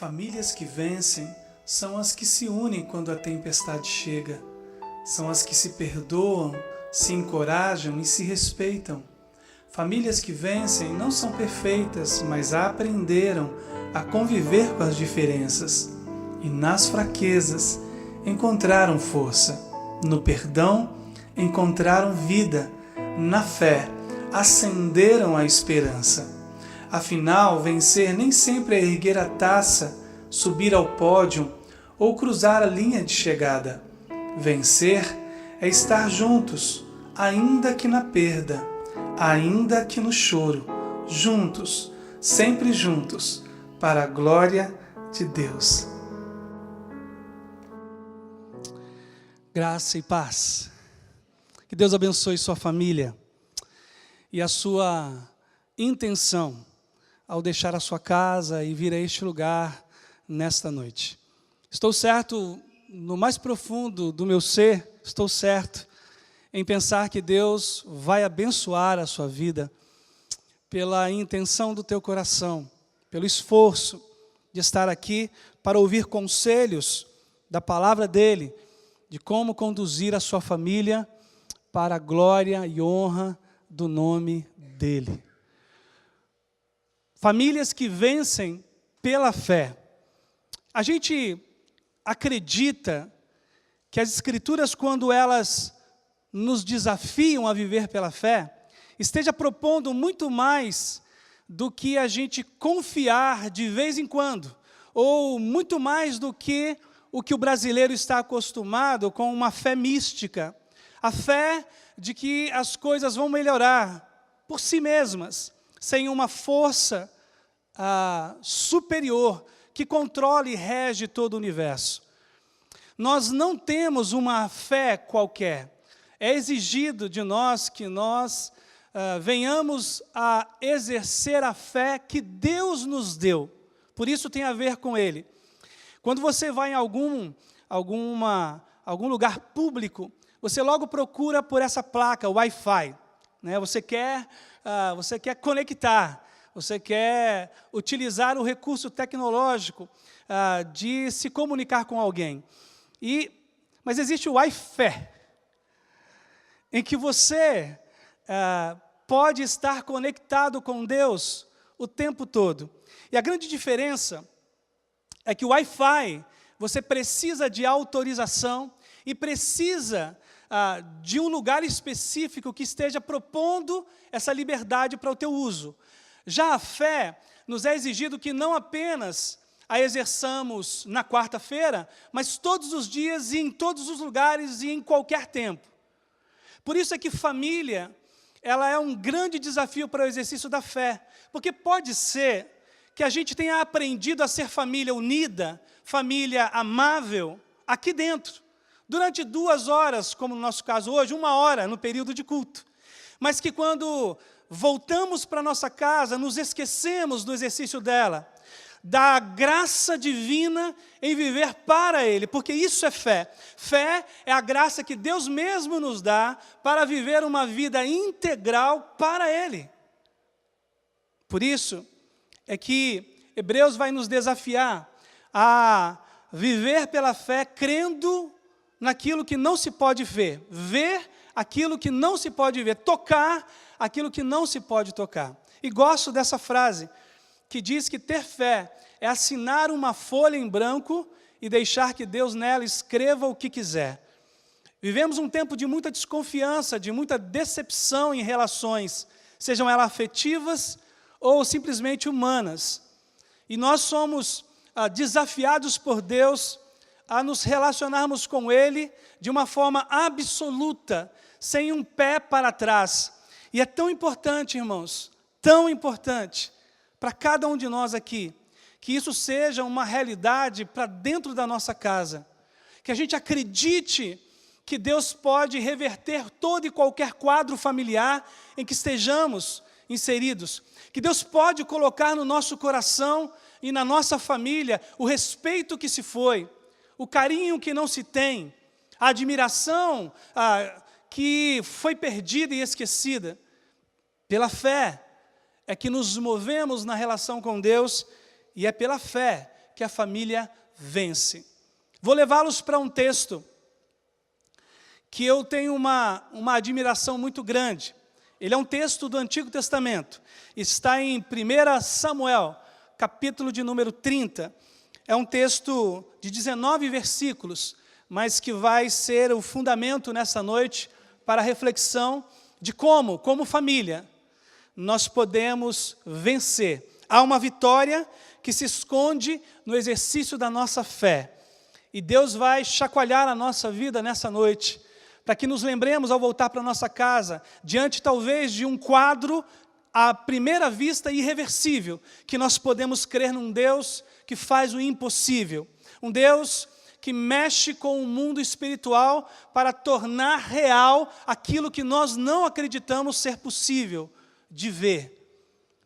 Famílias que vencem são as que se unem quando a tempestade chega. São as que se perdoam, se encorajam e se respeitam. Famílias que vencem não são perfeitas, mas aprenderam a conviver com as diferenças. E nas fraquezas encontraram força. No perdão encontraram vida. Na fé acenderam a esperança. Afinal, vencer nem sempre é erguer a taça, subir ao pódio ou cruzar a linha de chegada. Vencer é estar juntos, ainda que na perda, ainda que no choro, juntos, sempre juntos, para a glória de Deus. Graça e paz. Que Deus abençoe sua família e a sua intenção ao deixar a sua casa e vir a este lugar nesta noite. Estou certo, no mais profundo do meu ser, estou certo em pensar que Deus vai abençoar a sua vida pela intenção do teu coração, pelo esforço de estar aqui para ouvir conselhos da palavra dEle, de como conduzir a sua família para a glória e honra do nome dEle. Famílias que vencem pela fé. A gente acredita que as Escrituras, quando elas nos desafiam a viver pela fé, esteja propondo muito mais do que a gente confiar de vez em quando, ou muito mais do que o brasileiro está acostumado com uma fé mística, a fé de que as coisas vão melhorar por si mesmas, sem uma força superior que controle e rege todo o universo. Nós não temos uma fé qualquer. É exigido de nós que nós venhamos a exercer a fé que Deus nos deu. Por isso tem a ver com Ele. Quando você vai em algum lugar público, você logo procura por essa placa, Wi-Fi, né? Você quer conectar, você quer utilizar o recurso tecnológico de se comunicar com alguém. Mas existe o Wi-Fi, em que você pode estar conectado com Deus o tempo todo. E a grande diferença é que o Wi-Fi, você precisa de autorização e precisa de um lugar específico que esteja propondo essa liberdade para o teu uso. Já a fé nos é exigido que não apenas a exerçamos na quarta-feira, mas todos os dias e em todos os lugares e em qualquer tempo. Por isso é que família, ela é um grande desafio para o exercício da fé, porque pode ser que a gente tenha aprendido a ser família unida, família amável, aqui dentro, durante 2 horas, como no nosso caso hoje, 1 hora no período de culto, mas que quando voltamos para nossa casa, nos esquecemos do exercício dela, da graça divina em viver para Ele, porque isso é fé. Fé é a graça que Deus mesmo nos dá para viver uma vida integral para Ele. Por isso é que Hebreus vai nos desafiar a viver pela fé crendo naquilo que não se pode ver, ver aquilo que não se pode ver, tocar aquilo que não se pode tocar. E gosto dessa frase, que diz que ter fé é assinar uma folha em branco e deixar que Deus nela escreva o que quiser. Vivemos um tempo de muita desconfiança, de muita decepção em relações, sejam elas afetivas ou simplesmente humanas. E nós somos desafiados por Deus a nos relacionarmos com Ele de uma forma absoluta, sem um pé para trás. E é tão importante, irmãos, tão importante para cada um de nós aqui, que isso seja uma realidade para dentro da nossa casa. Que a gente acredite que Deus pode reverter todo e qualquer quadro familiar em que estejamos inseridos. Que Deus pode colocar no nosso coração e na nossa família o respeito que se foi, o carinho que não se tem, a admiração que foi perdida e esquecida. Pela fé é que nos movemos na relação com Deus, e é pela fé que a família vence. Vou levá-los para um texto que eu tenho uma admiração muito grande. Ele é um texto do Antigo Testamento. Está em 1 Samuel, capítulo de número 30. É um texto de 19 versículos, mas que vai ser o fundamento nessa noite para a reflexão de como família, nós podemos vencer. Há uma vitória que se esconde no exercício da nossa fé. E Deus vai chacoalhar a nossa vida nessa noite, para que nos lembremos ao voltar para a nossa casa, diante talvez de um quadro, à primeira vista, irreversível, que nós podemos crer num Deus que faz o impossível. Um Deus que mexe com o mundo espiritual para tornar real aquilo que nós não acreditamos ser possível de ver.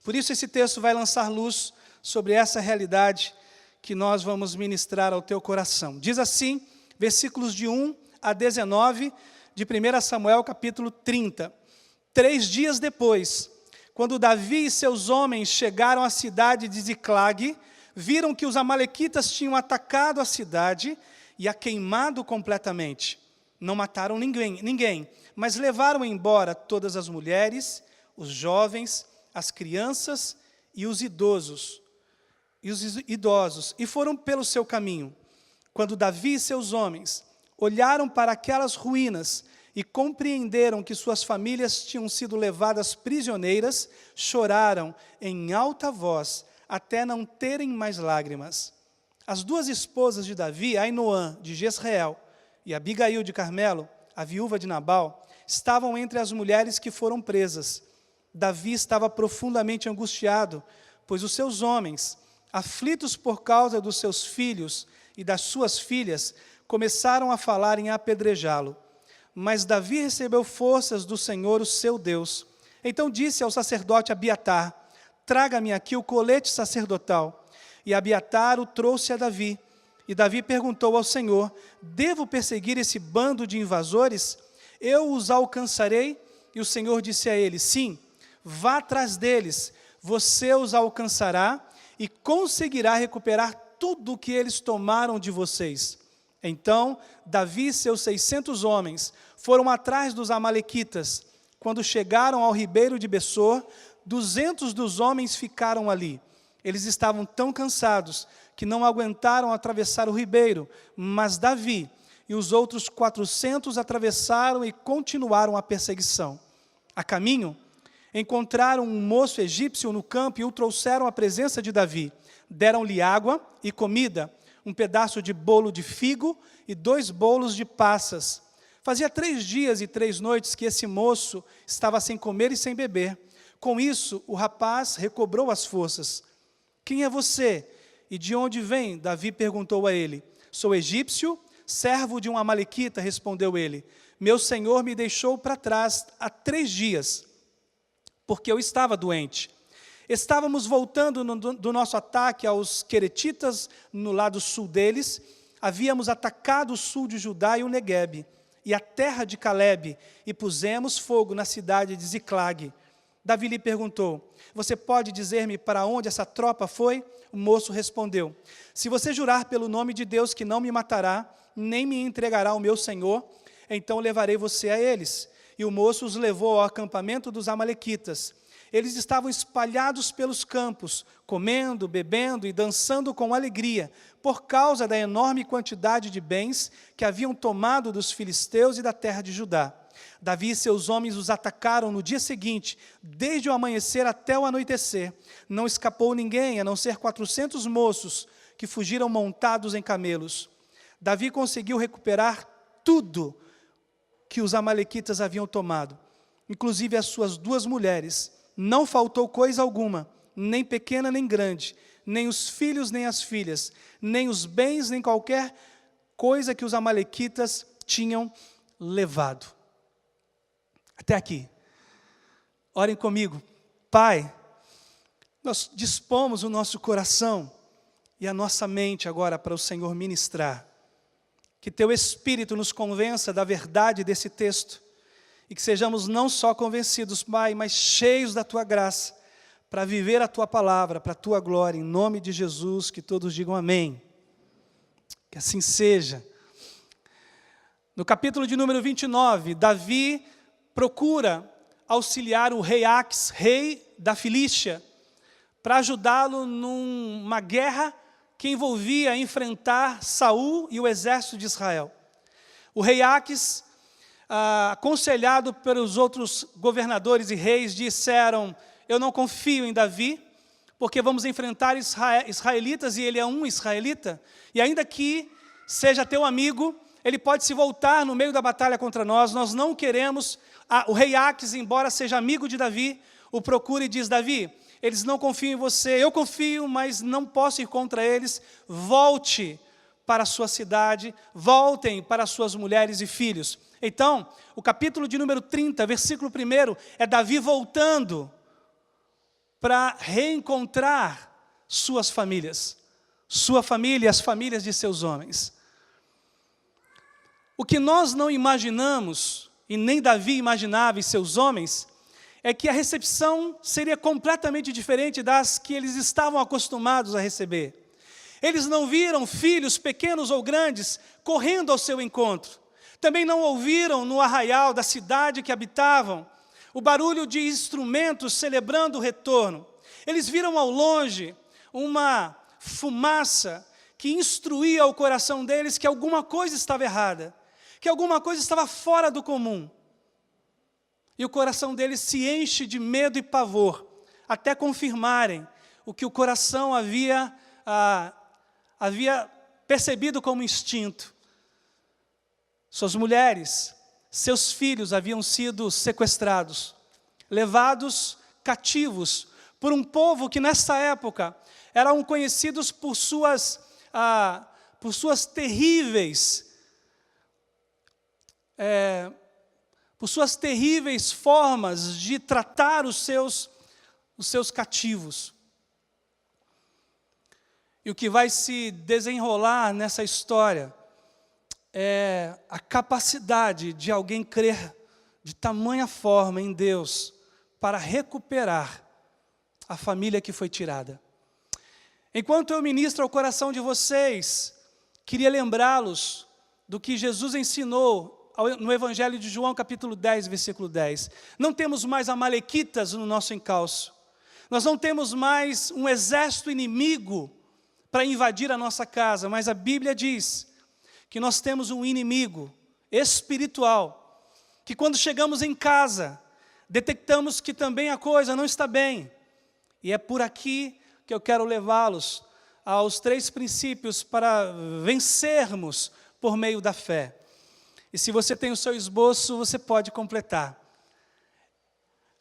Por isso esse texto vai lançar luz sobre essa realidade que nós vamos ministrar ao teu coração. Diz assim, versículos de 1 a 19, de 1 Samuel, capítulo 30. 3 dias depois, quando Davi e seus homens chegaram à cidade de Ziclague, viram que os amalequitas tinham atacado a cidade e a queimado completamente. Não mataram ninguém, mas levaram embora todas as mulheres, os jovens, as crianças e os idosos, e foram pelo seu caminho. Quando Davi e seus homens olharam para aquelas ruínas e compreenderam que suas famílias tinham sido levadas prisioneiras, choraram em alta voz, até não terem mais lágrimas. As 2 esposas de Davi, Ainoã de Jezreel e Abigail de Carmelo, a viúva de Nabal, estavam entre as mulheres que foram presas. Davi estava profundamente angustiado, pois os seus homens, aflitos por causa dos seus filhos e das suas filhas, começaram a falar em apedrejá-lo. Mas Davi recebeu forças do Senhor, o seu Deus. Então disse ao sacerdote Abiatar: traga-me aqui o colete sacerdotal. E Abiatar o trouxe a Davi. E Davi perguntou ao Senhor: devo perseguir esse bando de invasores? Eu os alcançarei? E o Senhor disse a ele: sim, vá atrás deles, você os alcançará e conseguirá recuperar tudo o que eles tomaram de vocês. Então Davi e seus 600 homens foram atrás dos amalequitas. Quando chegaram ao ribeiro de Bessor, 200 dos homens ficaram ali. Eles estavam tão cansados que não aguentaram atravessar o ribeiro, mas Davi e os outros 400 atravessaram e continuaram a perseguição. A caminho, encontraram um moço egípcio no campo e o trouxeram à presença de Davi. Deram-lhe água e comida, um pedaço de bolo de figo e 2 bolos de passas. Fazia 3 dias e 3 noites que esse moço estava sem comer e sem beber. Com isso, o rapaz recobrou as forças. Quem é você? E de onde vem? Davi perguntou a ele. Sou egípcio, servo de um amalequita, respondeu ele. Meu senhor me deixou para trás há 3 dias, porque eu estava doente. Estávamos voltando do nosso ataque aos queretitas no lado sul deles. Havíamos atacado o sul de Judá e o Neguebe, e a terra de Calebe, e pusemos fogo na cidade de Ziclague. Davi lhe perguntou: você pode dizer-me para onde essa tropa foi? O moço respondeu: se você jurar pelo nome de Deus que não me matará, nem me entregará ao meu senhor, então levarei você a eles. E o moço os levou ao acampamento dos amalequitas. Eles estavam espalhados pelos campos, comendo, bebendo e dançando com alegria, por causa da enorme quantidade de bens que haviam tomado dos filisteus e da terra de Judá. Davi e seus homens os atacaram no dia seguinte, desde o amanhecer até o anoitecer. Não escapou ninguém, a não ser 400 moços, que fugiram montados em camelos. Davi conseguiu recuperar tudo que os amalequitas haviam tomado, inclusive as suas 2 mulheres. Não faltou coisa alguma, nem pequena nem grande, nem os filhos nem as filhas, nem os bens, nem qualquer coisa que os amalequitas tinham levado. Até aqui. Orem comigo. Pai, nós dispomos o nosso coração e a nossa mente agora para o Senhor ministrar. Que Teu Espírito nos convença da verdade desse texto e que sejamos não só convencidos, Pai, mas cheios da Tua graça, para viver a Tua palavra, para a Tua glória, em nome de Jesus, que todos digam amém. Que assim seja. No capítulo de número 29, Davi procura auxiliar o rei Aques, rei da Filístia, para ajudá-lo numa guerra que envolvia enfrentar Saul e o exército de Israel. O rei Aques, aconselhado pelos outros governadores e reis, disseram: eu não confio em Davi, porque vamos enfrentar israelitas e ele é um israelita, e ainda que seja teu amigo, ele pode se voltar no meio da batalha contra nós, nós não queremos. O rei Aques, embora seja amigo de Davi, o procura e diz: Davi, eles não confiam em você, eu confio, mas não posso ir contra eles, volte para a sua cidade, voltem para as suas mulheres e filhos. Então, o capítulo de número 30, versículo 1, é Davi voltando para reencontrar suas famílias, sua família e as famílias de seus homens. O que nós não imaginamos, e nem Davi imaginava e seus homens, é que a recepção seria completamente diferente das que eles estavam acostumados a receber. Eles não viram filhos, pequenos ou grandes, correndo ao seu encontro. Também não ouviram no arraial da cidade que habitavam o barulho de instrumentos celebrando o retorno. Eles viram ao longe uma fumaça que instruía o coração deles que alguma coisa estava errada, que alguma coisa estava fora do comum. E o coração deles se enche de medo e pavor, até confirmarem o que o coração havia percebido como instinto. Suas mulheres, seus filhos haviam sido sequestrados, levados cativos por um povo que nessa época eram conhecidos por suas terríveis formas de tratar os seus cativos. E o que vai se desenrolar nessa história é a capacidade de alguém crer de tamanha forma em Deus para recuperar a família que foi tirada. Enquanto eu ministro ao coração de vocês, queria lembrá-los do que Jesus ensinou no Evangelho de João, capítulo 10, versículo 10. Não temos mais amalequitas no nosso encalço. Nós não temos mais um exército inimigo para invadir a nossa casa, mas a Bíblia diz que nós temos um inimigo espiritual, que quando chegamos em casa, detectamos que também a coisa não está bem. E é por aqui que eu quero levá-los aos 3 princípios para vencermos por meio da fé. E se você tem o seu esboço, você pode completar.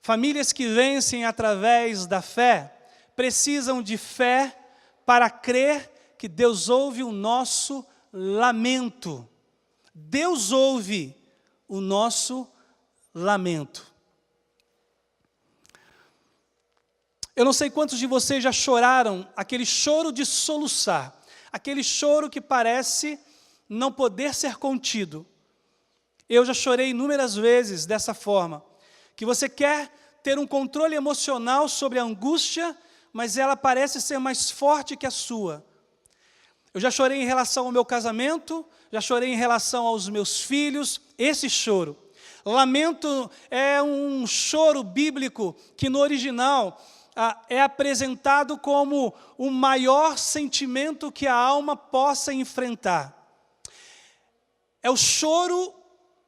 Famílias que vencem através da fé, precisam de fé para crer que Deus ouve o nosso lamento. Deus ouve o nosso lamento. Eu não sei quantos de vocês já choraram aquele choro de soluçar, aquele choro que parece não poder ser contido. Eu já chorei inúmeras vezes dessa forma, que você quer ter um controle emocional sobre a angústia, mas ela parece ser mais forte que a sua. Eu já chorei em relação ao meu casamento, já chorei em relação aos meus filhos, esse choro. Lamento é um choro bíblico que no original é apresentado como o maior sentimento que a alma possa enfrentar. É o choro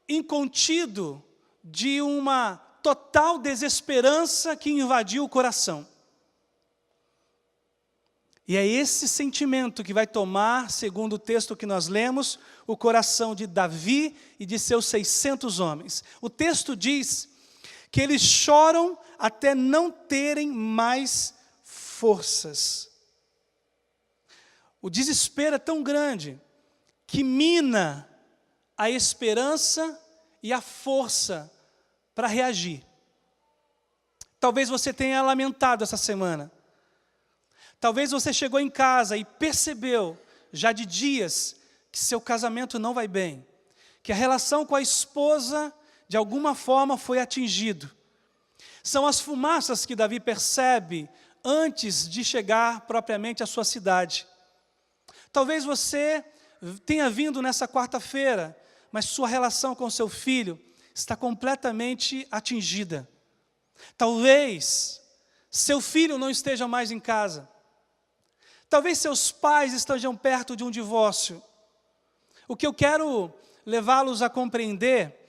incontido de uma total desesperança que invadiu o coração. E é esse sentimento que vai tomar, segundo o texto que nós lemos, o coração de Davi e de seus 600 homens. O texto diz que eles choram até não terem mais forças. O desespero é tão grande que mina a esperança e a força para reagir. Talvez você tenha lamentado essa semana. Talvez você chegou em casa e percebeu, já de dias, que seu casamento não vai bem, que a relação com a esposa, de alguma forma, foi atingido. São as fumaças que Davi percebe antes de chegar propriamente à sua cidade. Talvez você tenha vindo nessa quarta-feira, mas sua relação com seu filho está completamente atingida. Talvez seu filho não esteja mais em casa. Talvez seus pais estejam perto de um divórcio. O que eu quero levá-los a compreender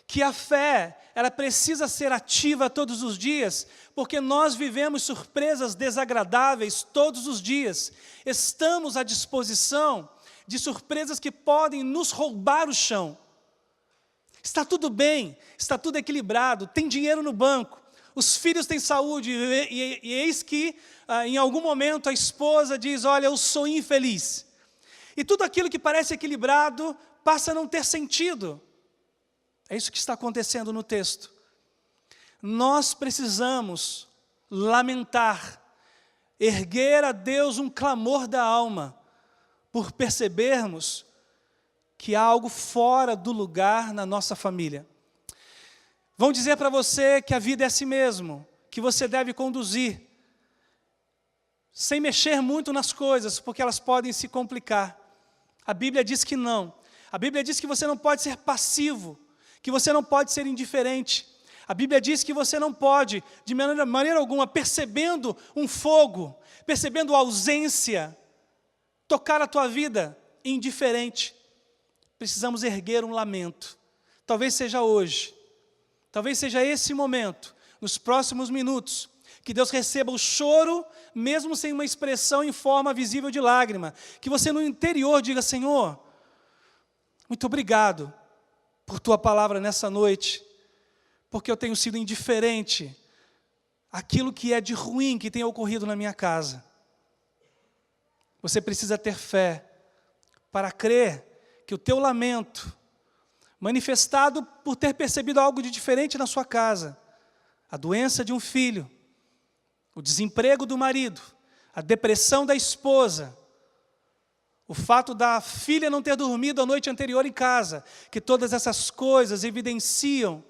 que a fé, ela precisa ser ativa todos os dias, porque nós vivemos surpresas desagradáveis todos os dias. Estamos à disposição de surpresas que podem nos roubar o chão. Está tudo bem, está tudo equilibrado, tem dinheiro no banco, os filhos têm saúde, e eis que, em algum momento, a esposa diz, olha, eu sou infeliz. E tudo aquilo que parece equilibrado passa a não ter sentido. É isso que está acontecendo no texto. Nós precisamos lamentar, erguer a Deus um clamor da alma, por percebermos que há algo fora do lugar na nossa família. Vão dizer para você que a vida é assim mesmo, que você deve conduzir, sem mexer muito nas coisas, porque elas podem se complicar. A Bíblia diz que não. A Bíblia diz que você não pode ser passivo, que você não pode ser indiferente. A Bíblia diz que você não pode, de maneira alguma, percebendo um fogo, percebendo a ausência, tocar a tua vida indiferente. Precisamos erguer um lamento. Talvez seja hoje, talvez seja esse momento, nos próximos minutos, que Deus receba o choro, mesmo sem uma expressão em forma visível de lágrima. Que você no interior diga, Senhor, muito obrigado por Tua palavra nessa noite, porque eu tenho sido indiferente àquilo que é de ruim que tem ocorrido na minha casa. Você precisa ter fé para crer que o teu lamento, manifestado por ter percebido algo de diferente na sua casa, a doença de um filho, o desemprego do marido, a depressão da esposa, o fato da filha não ter dormido a noite anterior em casa, que todas essas coisas evidenciam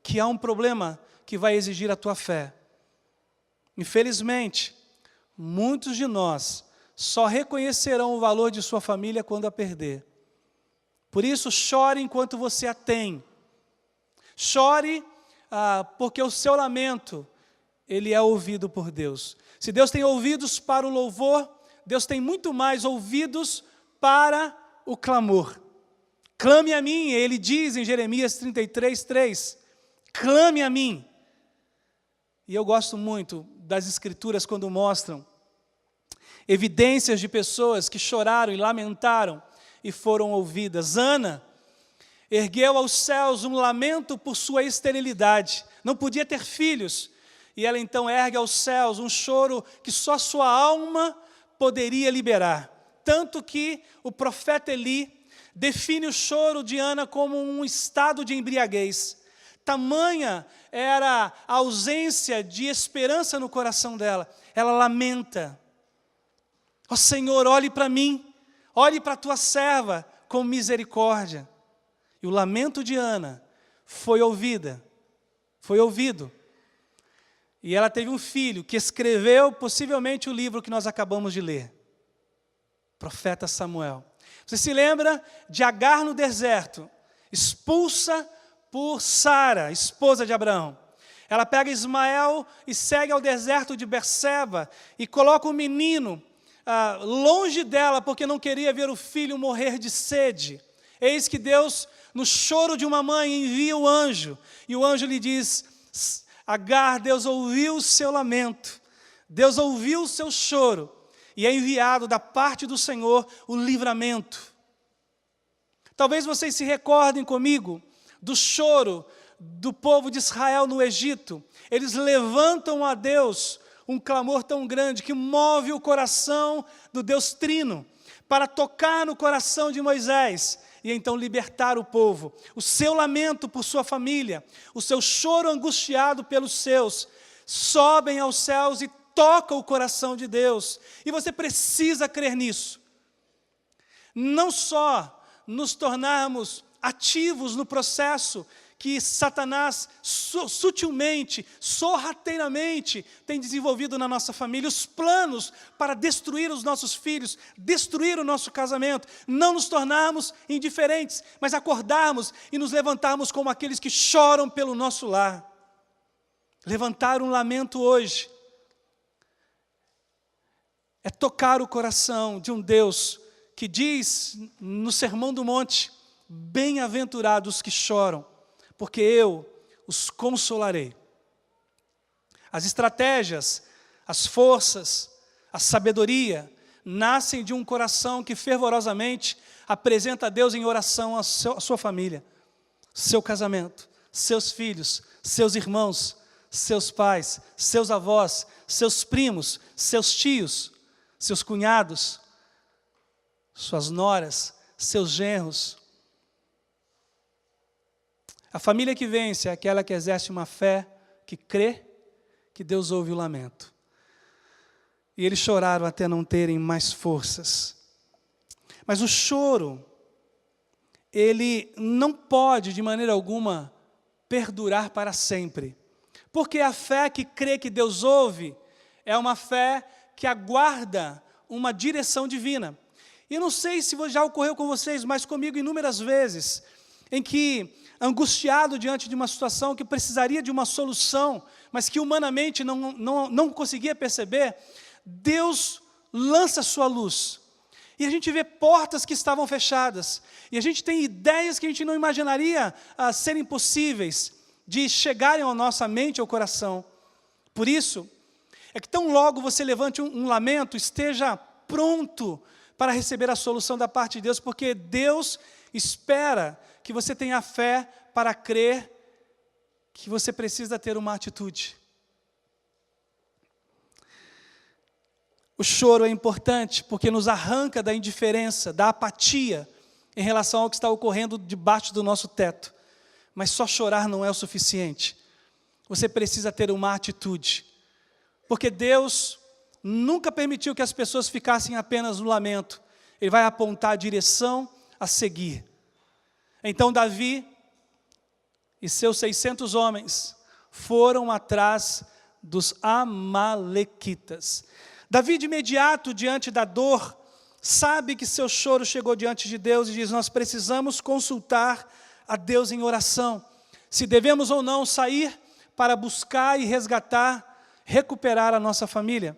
que há um problema que vai exigir a tua fé. Infelizmente, muitos de nós só reconhecerão o valor de sua família quando a perder. Por isso, chore enquanto você a tem. Chore porque o seu lamento, ele é ouvido por Deus. Se Deus tem ouvidos para o louvor, Deus tem muito mais ouvidos para o clamor. Clame a mim, ele diz em Jeremias 33:3, clame a mim. E eu gosto muito das Escrituras quando mostram evidências de pessoas que choraram e lamentaram e foram ouvidas. Ana ergueu aos céus um lamento por sua esterilidade, não podia ter filhos, e ela então ergue aos céus um choro que só sua alma poderia liberar. Tanto que o profeta Eli define o choro de Ana como um estado de embriaguez. Tamanha era a ausência de esperança no coração dela. Ela lamenta. Ó Senhor, olhe para mim, olhe para a tua serva com misericórdia. E o lamento de Ana foi ouvido. E ela teve um filho que escreveu possivelmente o livro que nós acabamos de ler. Profeta Samuel. Você se lembra de Agar no deserto, expulsa por Sara, esposa de Abraão. Ela pega Ismael e segue ao deserto de Berseba e coloca o menino longe dela, porque não queria ver o filho morrer de sede. Eis que Deus, no choro de uma mãe, envia o anjo, e o anjo lhe diz, Agar, Deus ouviu o seu lamento, Deus ouviu o seu choro, e é enviado da parte do Senhor o livramento. Talvez vocês se recordem comigo do choro do povo de Israel no Egito. Eles levantam a Deus um clamor tão grande que move o coração do Deus Trino para tocar no coração de Moisés e então libertar o povo. O seu lamento por sua família, o seu choro angustiado pelos seus, sobem aos céus e tocam o coração de Deus. E você precisa crer nisso. Não só nos tornarmos ativos no processo que Satanás sutilmente, sorrateiramente tem desenvolvido na nossa família, os planos para destruir os nossos filhos, destruir o nosso casamento, não nos tornarmos indiferentes, mas acordarmos e nos levantarmos como aqueles que choram pelo nosso lar. Levantar um lamento hoje é tocar o coração de um Deus que diz no Sermão do Monte: bem-aventurados que choram, porque eu os consolarei. As estratégias, as forças, a sabedoria nascem de um coração que fervorosamente apresenta a Deus em oração a sua família, seu casamento, seus filhos, seus irmãos, seus pais, seus avós, seus primos, seus tios, seus cunhados, suas noras, seus genros. A família que vence é aquela que exerce uma fé que crê que Deus ouve o lamento. E eles choraram até não terem mais forças. Mas o choro, ele não pode de maneira alguma perdurar para sempre. Porque a fé que crê que Deus ouve é uma fé que aguarda uma direção divina. E não sei se já ocorreu com vocês, mas comigo inúmeras vezes, em que, angustiado diante de uma situação que precisaria de uma solução, mas que humanamente não conseguia perceber, Deus lança a sua luz. E a gente vê portas que estavam fechadas. E a gente tem ideias que a gente não imaginaria serem possíveis de chegarem à nossa mente, ao coração. Por isso, é que tão logo você levante um lamento, esteja pronto para receber a solução da parte de Deus, porque Deus espera que você tenha fé para crer que você precisa ter uma atitude. O choro é importante porque nos arranca da indiferença, da apatia em relação ao que está ocorrendo debaixo do nosso teto. Mas só chorar não é o suficiente. Você precisa ter uma atitude. Porque Deus nunca permitiu que as pessoas ficassem apenas no lamento. Ele vai apontar a direção a seguir. Então Davi e seus 600 homens foram atrás dos amalequitas. Davi, de imediato, diante da dor, sabe que seu choro chegou diante de Deus e diz: nós precisamos consultar a Deus em oração, se devemos ou não sair para buscar e resgatar, recuperar a nossa família.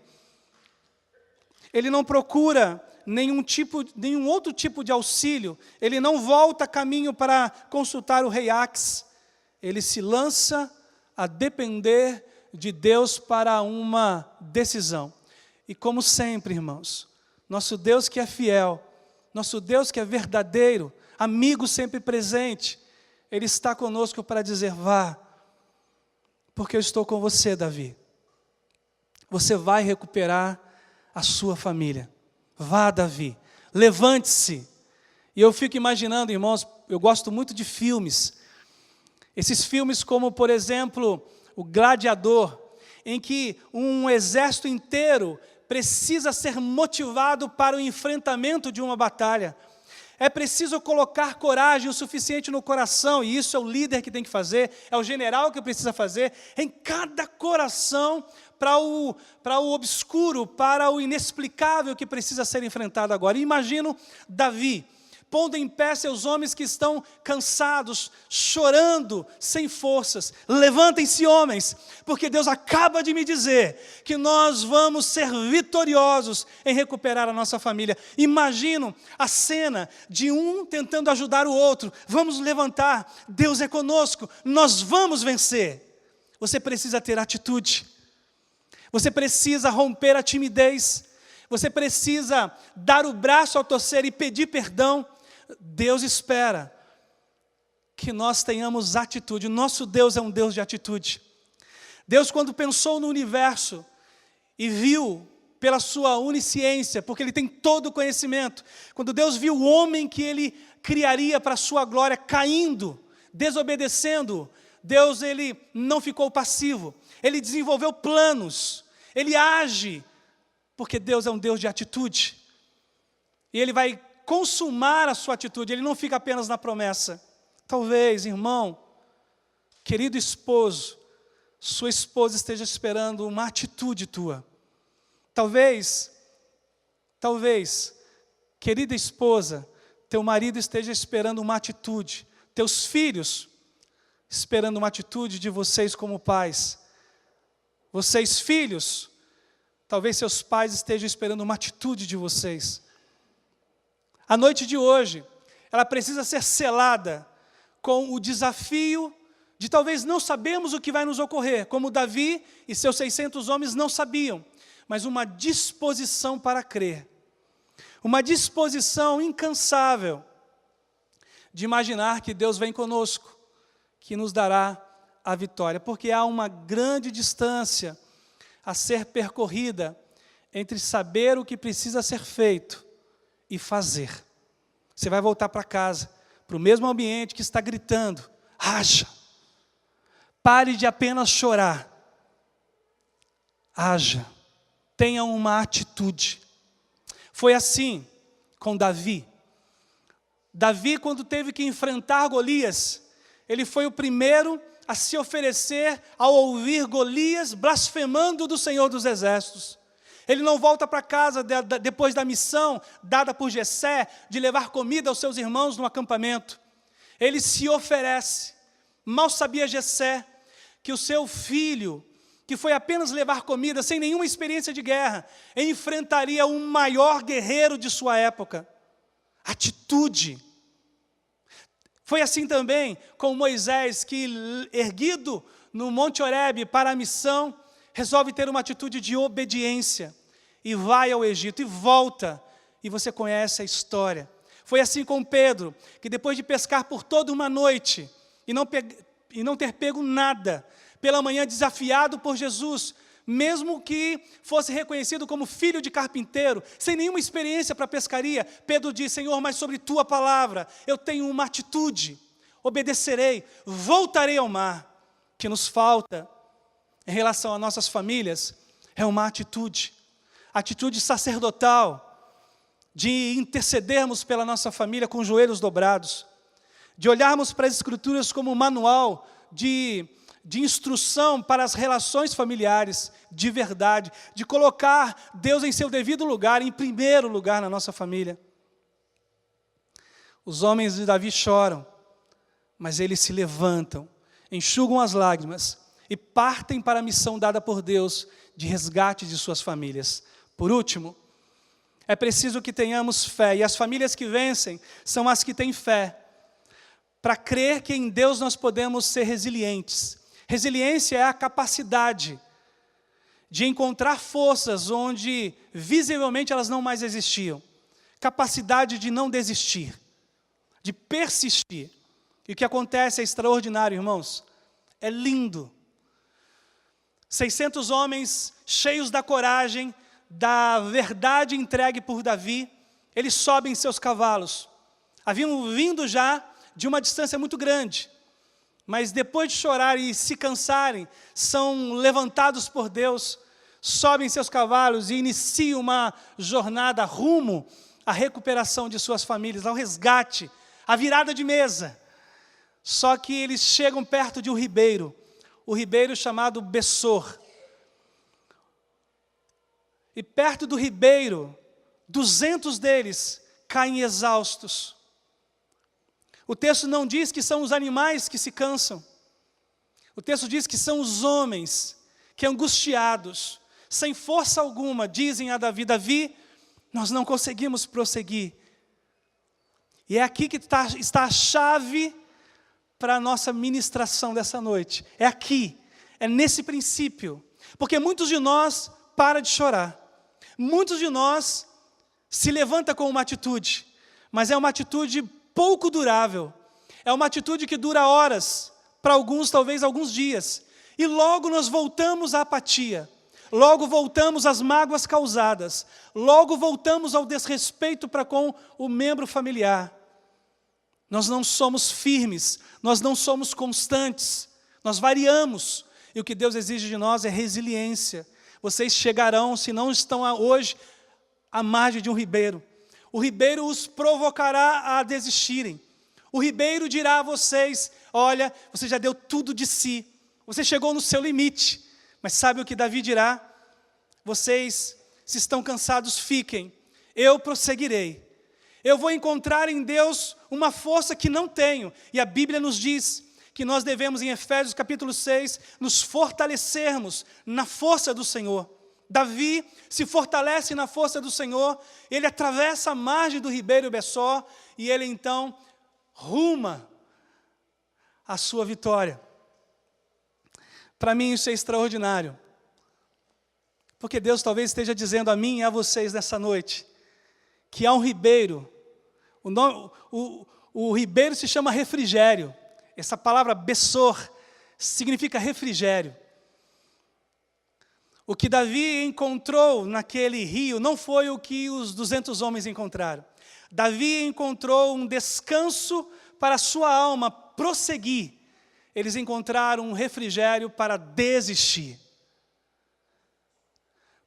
Ele não procura nenhum outro tipo de auxílio, ele não volta caminho para consultar o rei Ax, ele se lança a depender de Deus para uma decisão. E como sempre, irmãos, nosso Deus que é fiel, nosso Deus que é verdadeiro, amigo sempre presente, Ele está conosco para dizer: vá, porque eu estou com você, Davi. Você vai recuperar a sua família. Vá, Davi, levante-se. E eu fico imaginando, irmãos, eu gosto muito de filmes. Esses filmes como, por exemplo, O Gladiador, em que um exército inteiro precisa ser motivado para o enfrentamento de uma batalha. É preciso colocar coragem o suficiente no coração, e isso é o líder que tem que fazer, é o general que precisa fazer, em cada coração, para o obscuro, para o inexplicável que precisa ser enfrentado agora. E imagino Davi pondo em pé seus homens que estão cansados, chorando, sem forças. Levantem-se, homens, porque Deus acaba de me dizer que nós vamos ser vitoriosos em recuperar a nossa família. Imagino a cena de um tentando ajudar o outro. Vamos levantar, Deus é conosco, nós vamos vencer. Você precisa ter atitude. Você precisa romper a timidez. Você precisa dar o braço ao torcer e pedir perdão. Deus espera que nós tenhamos atitude. O nosso Deus é um Deus de atitude. Deus, quando pensou no universo e viu pela sua onisciência, porque Ele tem todo o conhecimento, quando Deus viu o homem que Ele criaria para a sua glória caindo, desobedecendo, Deus, Ele não ficou passivo. Ele desenvolveu planos. Ele age, porque Deus é um Deus de atitude. E Ele vai consumar a sua atitude, Ele não fica apenas na promessa. Talvez, irmão, querido esposo, sua esposa esteja esperando uma atitude tua. Talvez, querida esposa, teu marido esteja esperando uma atitude, teus filhos esperando uma atitude de vocês como pais. Vocês, filhos, talvez seus pais estejam esperando uma atitude de vocês. A noite de hoje, ela precisa ser selada com o desafio de talvez não sabermos o que vai nos ocorrer, como Davi e seus 600 homens não sabiam, mas uma disposição para crer. Uma disposição incansável de imaginar que Deus vem conosco, que nos dará a vitória, porque há uma grande distância a ser percorrida entre saber o que precisa ser feito e fazer. Você vai voltar para casa, para o mesmo ambiente que está gritando, haja. Pare de apenas chorar. Haja. Tenha uma atitude. Foi assim com Davi. Davi, quando teve que enfrentar Golias, ele foi o primeiro a se oferecer ao ouvir Golias blasfemando do Senhor dos Exércitos. Ele não volta para casa depois da missão dada por Jessé de levar comida aos seus irmãos no acampamento. Ele se oferece. Mal sabia Jessé que o seu filho, que foi apenas levar comida, sem nenhuma experiência de guerra, enfrentaria o maior guerreiro de sua época. Atitude. Foi assim também com Moisés, que erguido no Monte Horebe para a missão, resolve ter uma atitude de obediência, e vai ao Egito, e volta, e você conhece a história. Foi assim com Pedro, que depois de pescar por toda uma noite, e não ter pego nada, pela manhã desafiado por Jesus, mesmo que fosse reconhecido como filho de carpinteiro, sem nenhuma experiência para pescaria, Pedro diz, Senhor, mas sobre tua palavra, eu tenho uma atitude, obedecerei, voltarei ao mar. O que nos falta em relação a nossas famílias é uma atitude sacerdotal, de intercedermos pela nossa família com os joelhos dobrados, de olharmos para as Escrituras como um manual de instrução para as relações familiares, de verdade, de colocar Deus em seu devido lugar, em primeiro lugar na nossa família. Os homens de Davi choram, mas eles se levantam, enxugam as lágrimas e partem para a missão dada por Deus de resgate de suas famílias. Por último, é preciso que tenhamos fé, e as famílias que vencem são as que têm fé, para crer que em Deus nós podemos ser resilientes. Resiliência é a capacidade de encontrar forças onde visivelmente elas não mais existiam. Capacidade de não desistir, de persistir. E o que acontece é extraordinário, irmãos. É lindo. 600 homens cheios da coragem, da verdade entregue por Davi, eles sobem seus cavalos. Haviam vindo já de uma distância muito grande, mas depois de chorar e se cansarem, são levantados por Deus, sobem seus cavalos e iniciam uma jornada rumo à recuperação de suas famílias, ao resgate, à virada de mesa. Só que eles chegam perto de um ribeiro, o ribeiro chamado Bessor. E perto do ribeiro, 200 deles caem exaustos. O texto não diz que são os animais que se cansam. O texto diz que são os homens que, angustiados, sem força alguma, dizem a Davi, Davi, nós não conseguimos prosseguir. E é aqui que está a chave para a nossa ministração dessa noite. É aqui, é nesse princípio. Porque muitos de nós param de chorar. Muitos de nós se levantam com uma atitude, mas é uma atitude pouco durável. É uma atitude que dura horas, para alguns talvez alguns dias. E logo nós voltamos à apatia. Logo voltamos às mágoas causadas. Logo voltamos ao desrespeito para com o membro familiar. Nós não somos firmes, nós não somos constantes, nós variamos. E o que Deus exige de nós é resiliência. Vocês chegarão, se não estão hoje, à margem de um ribeiro. O ribeiro os provocará a desistirem. O ribeiro dirá a vocês: olha, você já deu tudo de si, você chegou no seu limite. Mas sabe o que Davi dirá? Vocês, se estão cansados, fiquem, eu prosseguirei. Eu vou encontrar em Deus uma força que não tenho. E a Bíblia nos diz que nós devemos, em Efésios capítulo 6, nos fortalecermos na força do Senhor. Davi se fortalece na força do Senhor, ele atravessa a margem do ribeiro Besor, e ele então ruma a sua vitória. Para mim isso é extraordinário, porque Deus talvez esteja dizendo a mim e a vocês nessa noite, que há um ribeiro, o ribeiro se chama refrigério. Essa palavra Besor significa refrigério. O que Davi encontrou naquele rio não foi o que os 200 homens encontraram. Davi encontrou um descanso para a sua alma prosseguir. Eles encontraram um refrigério para desistir.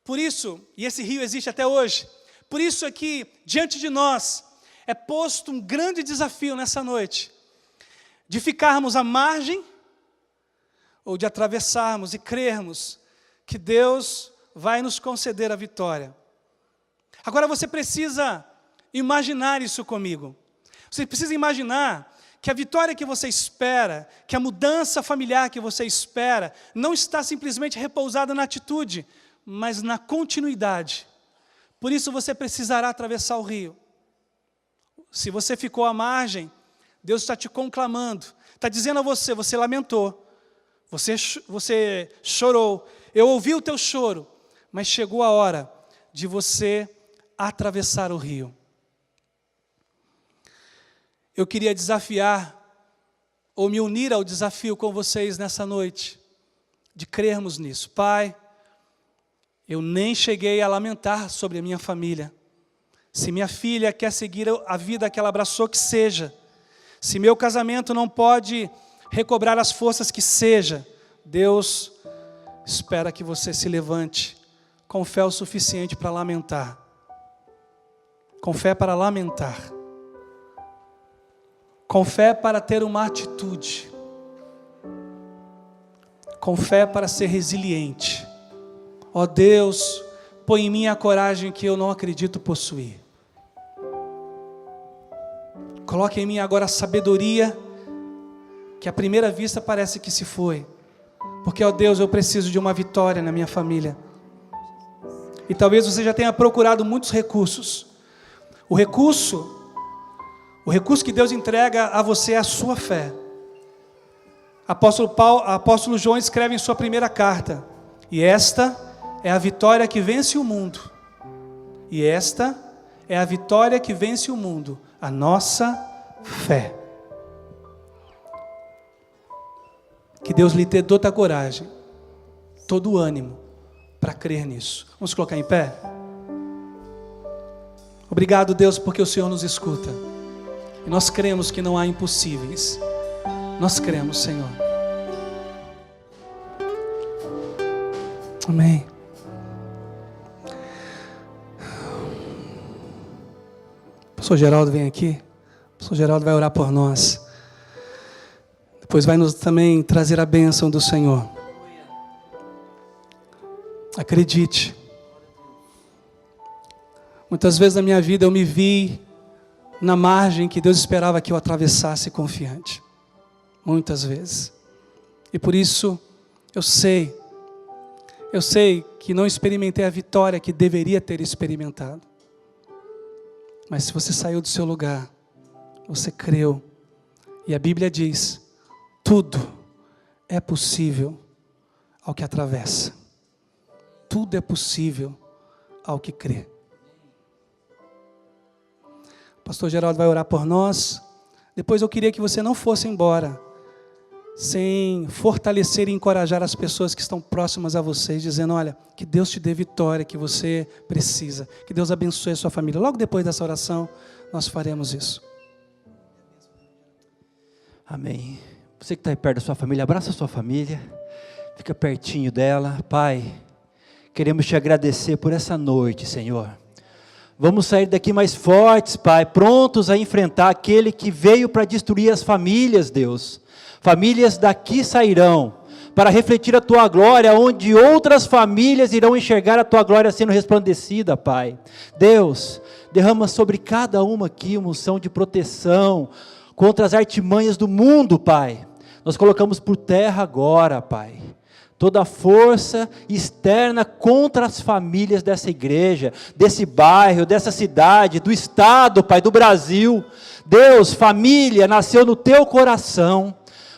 Por isso, e esse rio existe até hoje, por isso é que diante de nós é posto um grande desafio nessa noite, de ficarmos à margem ou de atravessarmos e crermos que Deus vai nos conceder a vitória. Agora você precisa imaginar isso comigo. Você precisa imaginar que a vitória que você espera, que a mudança familiar que você espera, não está simplesmente repousada na atitude, mas na continuidade. Por isso você precisará atravessar o rio. Se você ficou à margem, Deus está te conclamando, está dizendo a você, você lamentou, você chorou, eu ouvi o teu choro, mas chegou a hora de você atravessar o rio. Eu queria desafiar, ou me unir ao desafio com vocês nessa noite, de crermos nisso. Pai, eu nem cheguei a lamentar sobre a minha família. Se minha filha quer seguir a vida que ela abraçou, que seja. Se meu casamento não pode recobrar as forças, que seja. Deus espera que você se levante com fé o suficiente para lamentar. Com fé para lamentar. Com fé para ter uma atitude. Com fé para ser resiliente. Ó Deus, põe em mim a coragem que eu não acredito possuir. Coloque em mim agora a sabedoria que à primeira vista parece que se foi. Porque, ó Deus, eu preciso de uma vitória na minha família. E talvez você já tenha procurado muitos recursos. O recurso que Deus entrega a você é a sua fé. Apóstolo João escreve em sua primeira carta: e esta é a vitória que vence o mundo. E esta é a vitória que vence o mundo, a nossa fé. Que Deus lhe dê toda a coragem, todo o ânimo para crer nisso. Vamos colocar em pé? Obrigado, Deus, porque o Senhor nos escuta. E nós cremos que não há impossíveis. Nós cremos, Senhor. Amém. O pastor Geraldo vem aqui. O pastor Geraldo vai orar por nós. Depois vai nos também trazer a bênção do Senhor. Acredite. Muitas vezes na minha vida eu me vi na margem que Deus esperava que eu atravessasse confiante. Muitas vezes. E por isso eu sei que não experimentei a vitória que deveria ter experimentado. Mas se você saiu do seu lugar, você creu. E a Bíblia diz: tudo é possível ao que atravessa. Tudo é possível ao que crê. O pastor Geraldo vai orar por nós. Depois eu queria que você não fosse embora sem fortalecer e encorajar as pessoas que estão próximas a vocês, dizendo: olha, que Deus te dê vitória que você precisa, que Deus abençoe a sua família. Logo depois dessa oração, nós faremos isso. Amém. Você que está aí perto da sua família, abraça a sua família, fica pertinho dela. Pai, queremos te agradecer por essa noite, Senhor. Vamos sair daqui mais fortes, Pai, prontos a enfrentar aquele que veio para destruir as famílias, Deus. Famílias daqui sairão para refletir a Tua glória, onde outras famílias irão enxergar a Tua glória sendo resplandecida, Pai. Deus, derrama sobre cada uma aqui uma unção de proteção contra as artimanhas do mundo, Pai. Nós colocamos por terra agora, Pai, toda a força externa contra as famílias dessa igreja, desse bairro, dessa cidade, do estado, Pai, do Brasil. Deus, família nasceu no Teu coração,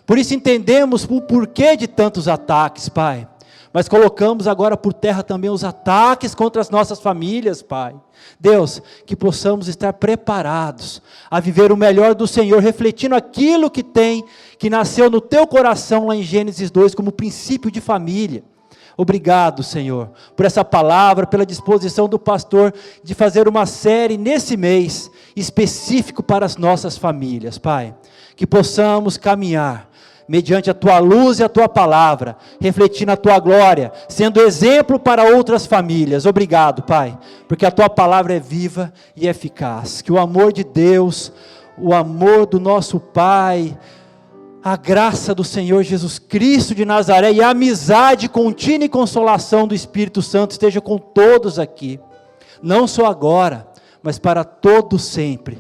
por isso entendemos o porquê de tantos ataques, Pai. Mas colocamos agora por terra também os ataques contra as nossas famílias, Pai. Deus, que possamos estar preparados a viver o melhor do Senhor, refletindo aquilo que nasceu no Teu coração lá em Gênesis 2, como princípio de família. Obrigado, Senhor, por essa palavra, pela disposição do pastor de fazer uma série nesse mês, específico para as nossas famílias, Pai. Que possamos caminhar mediante a Tua luz e a Tua palavra, refletindo a Tua glória, sendo exemplo para outras famílias. Obrigado, Pai, porque a Tua palavra é viva e eficaz. Que o amor de Deus, o amor do nosso Pai, a graça do Senhor Jesus Cristo de Nazaré e a amizade contínua e consolação do Espírito Santo esteja com todos aqui, não só agora, mas para todo sempre.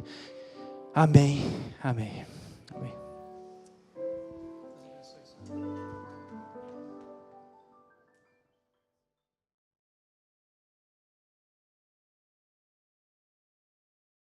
Amém, amém.